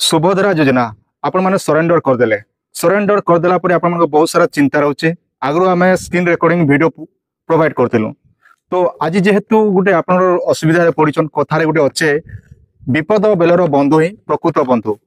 सुभद्रा योजना आपण माने सरेंडर करदेला पर आपण मानको बहुत सारा चिंता रहउचे। आगरो आमे स्क्रीन रिकॉर्डिंग वीडियो प्रोवाइड करथिलु। तो आज जेहेतु गुटे आपण असुविधा रे पडिचन कथारे गुटे अच्छे विपद बेलर बंधु ही प्रकृत बंधु।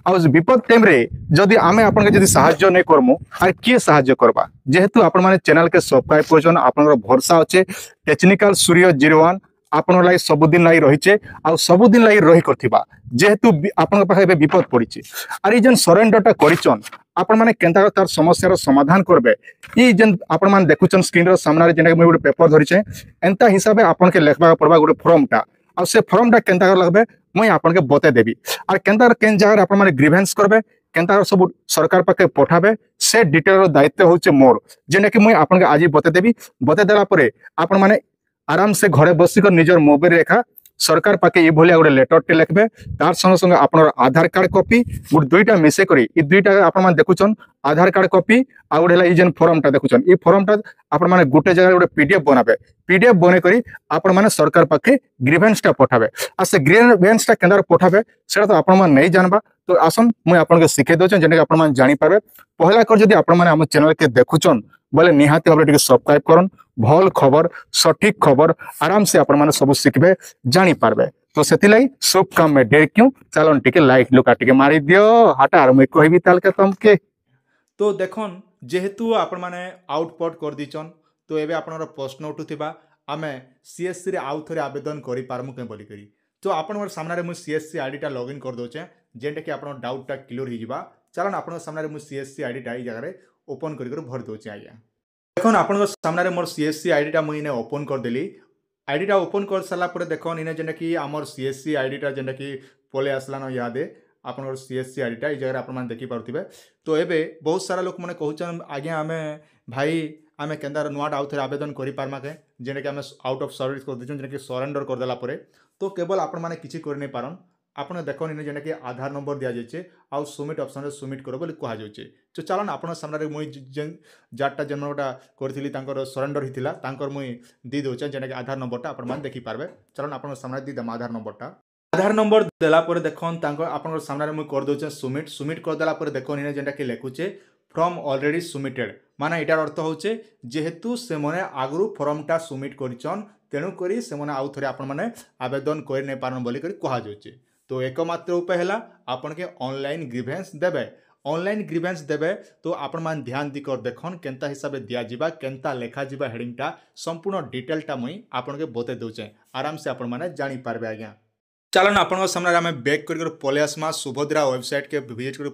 आ विपद टाइम रे जदि आमे आपन के जदि सहाय्य नै करमु आर किए सहाय्य करबा। जेहेतु आपण माने चैनल के सब्सक्राइब करछन आपण भरोसा अच्छे टेक्निकल सूर्य 01 आपण लाई सबुदिन लाई रहिचे आ सबुदिन लाई रही करथिबा। जेहेतु आपण पाखे विपद पड़िछि आर ई जेन सरेंडरटा करिचन आपण माने केनता तार समस्यार समाधान करबे। ई जेन आपण माने देखुचन स्क्रीन रो सामने रे जेना गोटे पेपर धरिचे एंता हिसाबे आपण के लेखबा पड़बा गोटे फॉर्मटा आ से फॉर्मटा केनता लगबे मुई आपण के बते देबी। आर केनता केन जगह आपण माने ग्रीवेंस करबे केनता सब सरकार पाखे पठाबे से डिटेल रो दायित्व होचे मोर जेना कि मुई आपण के आज बते देबी। बते देला परे आपण माने आराम से घरे बसिक निजर मोबाइल रेखा सरकार पाके ये भलिया गोटे लेटर टे लिखबे तार संग संग आपनर आधार कार्ड कॉपी गोटे दुईटा मिसे करी ई दुईटा आपण माने देखुचन आधार कार्ड कॉपी आ गोटे ई जेन फॉर्मटा देखुचन ई फॉर्मटा आपण माने गोटे जगह गोटे पीडीएफ बनाबे। पीडीएफ बने करी आपण माने सरकार पाके ग्रीवेंसटा पठाबे आ से ग्रीवेंसटा केंदार पठाबे सेटा तो आपण माने नहीं जानबा। तो आसन मुई आपण के सिखे दोचन जेने आपण माने जानि पारबे। पहला कर जदि आपण माने हम चैनल के देखुचन बोले निहाती भाव सब्सक्राइब करन भल खबर सठिक खबर आराम से आपण माने सब शिखबे जानी पारबे। तो सेतिलाई शुभ काम में देर क्यों चलन टिके लाइक लुका टिके मारी दियो हटार मुई कहबी ताल के तमके। तो देखन जेहेतु आपण माने आउटपुट कर दिचन तो एबे आपनर प्रश्न उठुथिबा आमे सीएससी रे आउ थरे आवेदन करि पारमु के बोली करी। तो आपनर सामने रे मु सीएससी आईडी टा लॉगिन कर दोचे जेंटा कि आपन डाउट टा क्लियर हि जिबा। चलन आपन सामने रे मु सीएससी आईडी टा ई जगह रे ओपन करि भर दोचे आज्ञा। देखो आपण सामने रे मोर सीएससी आईडी टा मुई ने ओपन कर देली। आईडी टा ओपन कर साला पर देखो इने जेंटा कि हमर सीएससी आईडी टा जेंटा कि पले आसला न यादे आपन सीएससी आईडी टा ई जगह आपण मान देखि पारुथिबे। तो एबे बहुत सारा लोक माने कहउछन आज्ञा आमे भाई आमे केंदार नुआट आउ थरे आवेदन करि पारमा के जेने कि आमे आउट ऑफ सर्विस कर दिछन जेने कि सरेंडर कर देला परे तो केवल आपण माने किछि कर नै पारन। आपण देखो इने जेने कि आधार नंबर दिया जायचे आउ सबमिट ऑप्शन रे सबमिट करो बोली कहा जायचे। तो चलन आपण सामने रे मुई जाटा जन्मटा करथिली तांकर सरेंडर हिथिला तांकर मुई दी दोचे जेने कि आधार नंबरटा आपण मान देखि पारबे। चलन आपण सामने दी दम आधार नंबरटा आधार नंबर देला पर देखन तांकर आपण सामने रे मुई कर दोचे सबमिट कर देला पर देखन इने जेंटा कि लेखुचे फ्रॉम ऑलरेडी सबमिटेड माने एटार अर्थ होचे जेहेतु से मने आगरु फॉर्मटा सबमिट करिचन तेनु करी से मने आउ थरे आपण माने आवेदन कर नै पारन बोली करी कहा जायचे। तो एकमात्र उपाय है आपन के ऑनलाइन ग्रीवेंस देबे। ऑनलाइन ग्रीवेंस देबे तो आपण मान ध्यान दी कर देखन केनता हिसाब से दिया जिबा केनता लेखा जिबा हेडिंगटा संपूर्ण डिटेलटा मुई आपन के बते दोचे आराम से आपण माने जानि पारबे आज्ञा। चलन आपण सामने आमे बैक कर पले आसमा सुभद्रा वेबसाइट के विजिट कर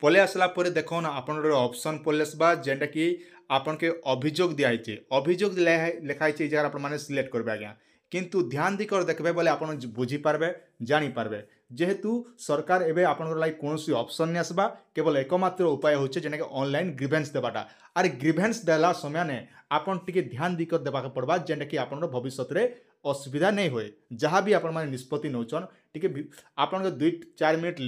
पले आसला परे देखन आपण ऑप्शन पले आसबा जेंटा कि आपण के अभियोग दियाइचे अभियोग लेखाइचे जगह आपण माने सिलेक्ट करबे आज्ञा। किंतु ध्यान दी कर देखबे बोले आपण बुझी पारबे जानि पारबे जेहेतु सरकार एबे आपनकर लाइक कोनोसी ऑप्शन नै आसबा केवल एकमात्र उपाय होचे जेने कि ऑनलाइन ग्रीवेंस देबाटा। आर ग्रीवेंस देला समय ने आपण टिके ध्यान दी कर देबा के पड़बा जेने कि आपनर भविष्य रे असुविधा नहीं होए। जहाँ भी आपण माने निष्पत्ति नौचन टिके आपण 2-4 मिनट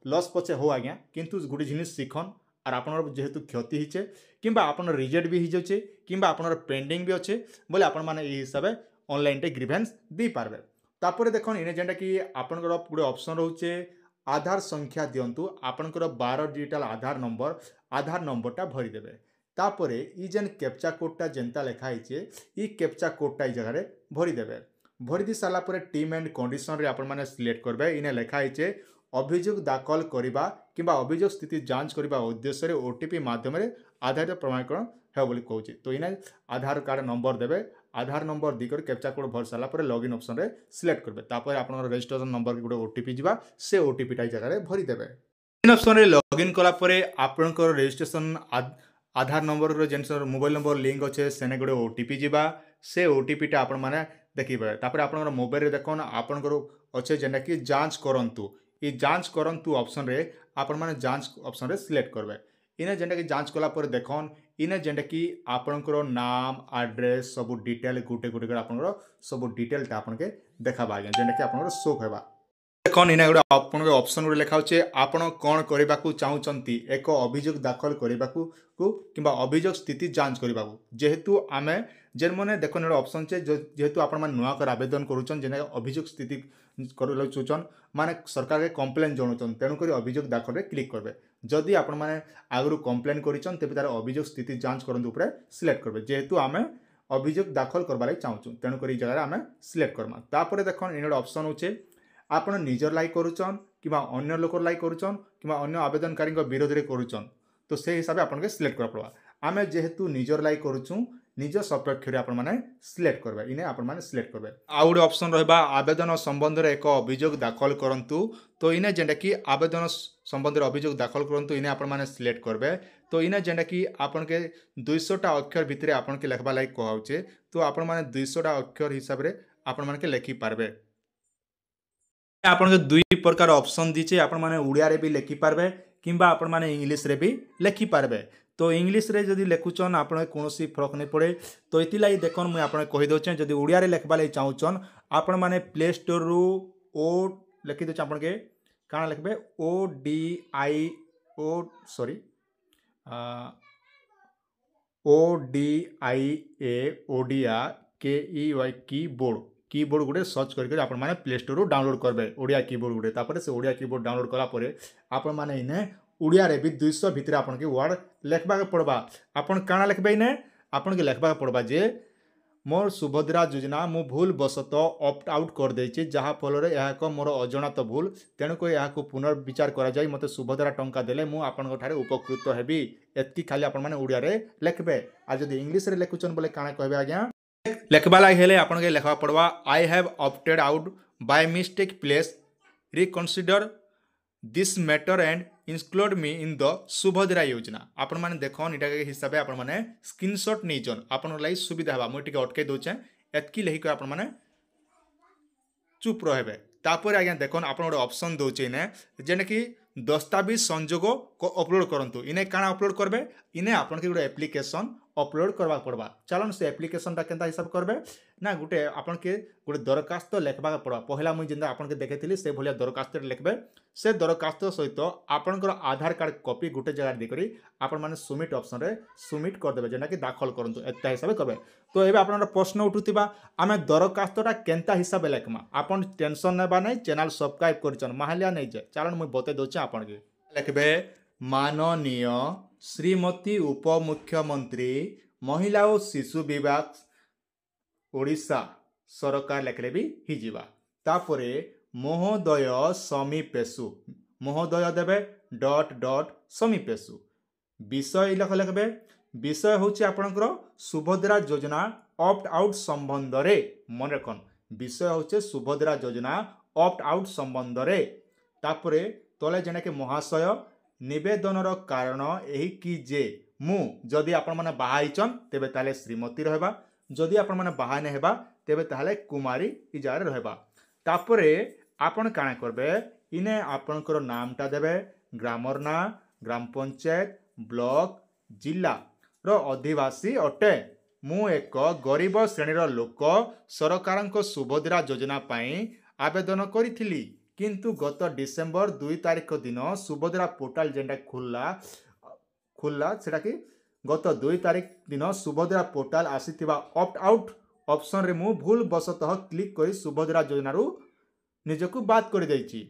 लॉस पछे हो आज्ञा किंतु गुडी जिनिस सिखन आर आपनर जेहेतु क्षति हिचे किंबा आपनर रिजेक्ट भी हि जाउचे किंबा आपनर पेंडिंग भी अच्छे बोले आपण माने ए हिसाबे ऑनलाइन टे ग्रीवेंस दी पारबे। तापर देखन इने जेंटा कि आपनकर पूरे ऑप्शन रहउचे आधार संख्या दियंतु आपनकर 12 डिजिटल आधार नंबरटा भरी देबे। तापर ई जेन कैप्चा कोडटा जेंता लेखा हिचे ई कैप्चा कोडटा ई जगह रे भरी देबे। भरी दी साला परे टीम एंड कंडीशन रे आपण माने सिलेक्ट करबे। इने लेखा हिचे अभियोग दाखल करिबा किंबा अभियोग स्थिति जांच करिबा उद्देश्य रे ओटीपी माध्यम रे आधार प्रमाणीकरण है बोली कहउची। तो इने आधार कार्ड नंबर देबे आधार नंबर दी कर कैप्चा कोड भर साला पर लॉगिन ऑप्शन रे सिलेक्ट करबे। तापर आपन रजिस्ट्रेशन नंबर के गोटे ओटीपी जिबा से ओटीपी टाई जगह रे भरी देबे। इन ऑप्शन रे लॉगिन कला परे आपन को रजिस्ट्रेशन आधार नंबर रो जेन मोबाइल नंबर लिंक अच्छे सेने गोटे ओटीपी जिबा से ओटीपी टा आपन माने देखिबे। तापर आपन मोबाइल रे देखन आपन को अच्छे जेना कि जांच करंतु ई जांच करंतु ऑप्शन रे आपन माने जांच ऑप्शन रे सिलेक्ट करबे। इने जेंटा कि जांच कला पर देखन इने जेंटा कि आपनकर नाम एड्रेस सब डिटेल गुटे गुटे आपनकर सब डिटेल टा आपन के देखाबा आज्ञा जेंटा कि आपनकर शो हेबा। देखन इने गुडा आपन के ऑप्शन गुडे लेखा होचे आपन कोन करिबाकू चाहुचंती एक अभियोग दाखल करिबाकू किंबा अभियोग स्थिति जांच करिबाकू जेहेतु आमे जेन मने देखन एडा ऑप्शन छे जेहेतु आपन मान नुआ कर आवेदन करूचन जेने अभियोग स्थिति चुचन माने सरकार के कंप्लेन जनाउछन तेणुक अभियोग दाखल रे क्लिक करबे जदि आपण माने आगु कंप्लेन करिछन तेबे तार अभियोग स्थिति जांच करंतु ऊपर सिलेक्ट करबे जेहेतु आमे अभियोग दाखल करबाले चाहूँ तेणुक जगह आम सिलेक्ट करमा तापर देख इन गोटे ऑप्शन होचे आपण निजर लाइक करुचन कि अन्य लोकर लाइक करुचन कि अन्य आवेदनकारी विरोध में करुचन तो से हिसाब से आपन के सिलेक्ट करा पड़वा आम जेहेतु निजर लाइक करुचु निज सपक्ष आपण माने सिलेक्ट करबे इने आपण माने सिलेक्ट करबे आ गोटे ऑप्शन रहबा आवेदन संबंध रे एक अभियोग दाखल करंतु तो इने जेंटा कि आवेदन संबंध रे अभियोग दाखल करंतु इने आपण माने सिलेक्ट करबे तो इने जेंटा कि आपण के 200टा अक्षर भितरे आपण के लिखबा लाइक कहउचे तो आपण माने 200टा अक्षर हिसाब रे आपण माने के लिखि पारबे आपण के दुई प्रकार ऑप्शन दीचे आपण माने उड़िया रे भी लिखि पारबे किंबा आपण माने इंग्लिश रे भी लिखि पारबे तो इंग्लिश रे जदि लिखुचन आपण कोनोसी फरक नहीं पड़े तो इति लाई देखन मुई आपण कहि दोचे जदि उड़िया रे लिखबा लाई चाहूचन आपण माने प्ले स्टोर रु ओ लिखि दोचे आपण के काना लिखबे O D I O sorry O D I A Odia के ई वाई कीबोर्ड गुटे सर्च करके आपण माने प्ले स्टोर रु डाउनलोड करबे ओडिया कीबोर्ड गुटे तापर से ओडिया कीबोर्ड डाउनलोड कला परे आपण माने इने उड़िया रे भी 200 भितर आपन के वर्ड लिखबा के पड़बा आपन काना लिखबे इने आपन के लिखबा के पड़बा जे मोर सुभद्रा योजना मु भूल बसत ऑप्ट आउट कर देछि जहा फल रे यहा को मोर अजणात भूल तेणु को यहा को पुनर्विचार करा जाय मते सुभद्रा टंका देले मु आपन ठारे उपकृत हेबी एतकी खाली आपन माने उड़िया रे लिखबे आ जदि इंग्लिश रे लिखुचन बोले काना कहबे आज्ञा लिखबा लाग हेले आपन के लिखबा पड़बा I have opted out by mistake please reconsider this matter and include me in the Subhadra Yojana आपण माने देखन इटा के हिसाब आपण माने स्क्रीनशॉट नै जन आपण लाई सुविधा हवा मु टिके अटके दोचे एतकी लेहि को आपण माने चुप रहबे तापर आज्ञा देखन आपण ओडे ऑप्शन दोचे ने जेने कि दस्तावेज संजोग को अपलोड करंतु इने काना अपलोड करबे इने आपण के गोटे एप्लिकेशन अपलोड करबा पड़बा चलन से एप्लिकेशन टा केनता हिसाब करबे ना गुटे आपण के गोटे दरखास्त लेखबा पड़बा पहला मुई जिंदा आपण के देखेथिली से भलिया दरखास्त लिखबे से दरखास्त सहित आपनकर आधार कार्ड कॉपी गोटे जगह देकरी आपण माने सबमिट ऑप्शन रे सबमिट कर देबे जेना कि दाखल करंतु एता हिसाब करबे तो एबे आपनर प्रश्न उठुतिबा आमे दरखास्तटा केनता हिसाब लेखमा आपण टेंशन नेबा नै चैनल सब्सक्राइब करचन माहलिया नै जे चलन मुई बते दोचे आपण के लिखबे माननीय श्रीमती उपमुख्यमंत्री महिला और शिशु विभाग ओडिशा सरकार लिखले भी हिजिबा तापरे महोदय समीपेशु महोदय देबे डॉट डॉट समीपेशु विषय लिखबे विषय होची आपनकर सुभद्रा योजना ऑप्ट आउट संबंध रे मन रखन विषय होचे सुभद्रा योजना ऑप्ट आउट संबंध रे तापरे तले जेना के महाशय निवेदनर कारण एही कि जे मु जदि आपण माने बाहाइचन तेबे ताले श्रीमती रहबा जदि आपण माने बाहा नै हेबा तेबे ताले कुमारी इ जारे रहबा तापरे आपण काना करबे इने आपनकर नामटा देबे ग्रामर ना ग्राम पंचायत ब्लॉक जिला रो अधिवासी अटे मु एक गरीब श्रेणीर लोक सरकारक सुभद्रा योजना पाई आवेदन करिथिली किंतु गत डिसेंबर 2 तारिख दिन सुभद्रा पोर्टाल जेंडा खुल्ला सेटा कि गत 2 तारिख दिन सुभद्रा पोर्टाल आसीथिबा ऑप्ट आउट ऑप्शन रे मु भूल बसतः क्लिक करी सुभद्रा योजना रु निजको बात कर दैछि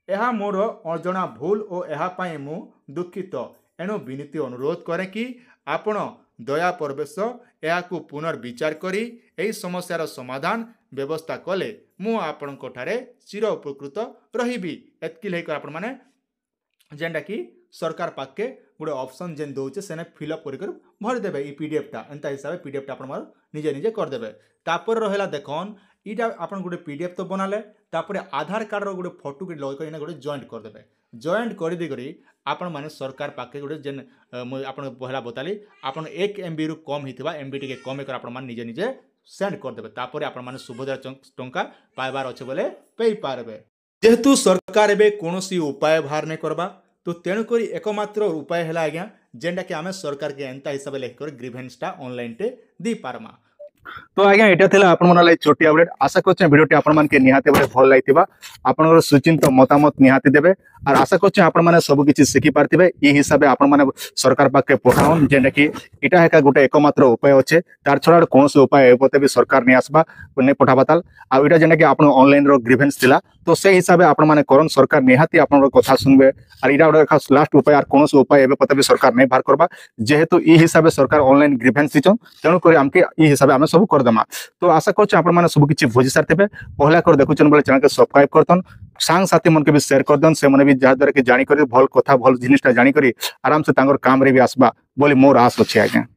एहा मोर अजणा भूल और एहा पाए मु दुखित एणु विनती अनुरोध करे कि आपण दया परवेश एहाकु पुनर्विचार करी एही समस्यार समाधान व्यवस्था कले मु आपणको ठारे चिर उपकृत रहिबी एतकी लेकर आपण माने जेंडा कि सरकार पाके गोटे ऑप्शन जेन दौचे सेने फिलअप कर भर देबे ई पीडीएफ टा एंता हिसाब पीडीएफ टा आपण मार निजे निजे कर देबे तापर रहला देखन इटा आपण गोटे पीडीएफ तो बनाले तापर आधार कार्ड रो गोटे फोटो के लगे इना गोटे जॉइंट कर देबे जॉइंट कर दी करी आपण माने सरकार पाके गोटे जेन आपण पहला बताली आपण 1 एमबी रु कम हितबा एमबी टिके कम कर आपण माने निजे निजे सेंड कर देबे तापर आपण माने सुभद्रा टंका पाइबार अछि बोले पेई पारबे जेहेतु सरकार एबे कोनोसी उपाय बाहर नै करबा तो तेणु करी एकमात्र उपाय है आज्ञा जेनटा कि आम सरकार के एंता हिसाब लेख कर ग्रीवेंसटा ऑनलाइन टे दी पारमा तो आज्ञा एटा थिला आपण मन लाई छोटी अपडेट आशा करछे वीडियोटी आपण मन के निहाते बड़े भल लागितिबा आपनकर सुचिंत मतामत निहाती देबे और आशा करछे आपण माने सब किछि सिखि पारतिबे ई हिसाबे आपण माने सरकार पाके पठाउन जेने कि इटा हेका गोटे एकमात्र उपाय अछि तार छडा कोनसे उपाय एबते भी सरकार ने आसबा ने पठाबाताल आ इटा जेने कि आपण ऑनलाइन रो ग्रीवेंस थिला तो से हिसाबे आपण माने करन सरकार निहाती आपण कथा सुनबे और इटा गोटे लास्ट उपाय और कोनसे उपाय एबे पते भी सरकार नै बाहर करबा जेहेतु ई हिसाबे सरकार ऑनलाइन ग्रीवेंस दिचन तेणु करी हमके ई हिसाबे हम सब कर देमा तो आशा करछे आपण माने सब किछि बुझि सारतेबे पहला कर देखुचन बोले चैनल के सब्सक्राइब करतन सांग साथी मन के भी शेयर कर दन से मन भी जहा द्वारा कि जानि करी भल कथा भल जिनिसटा जानि करी आराम से तांगर काम रे भी आसबा बोली मोर आस अछि आज्ञा।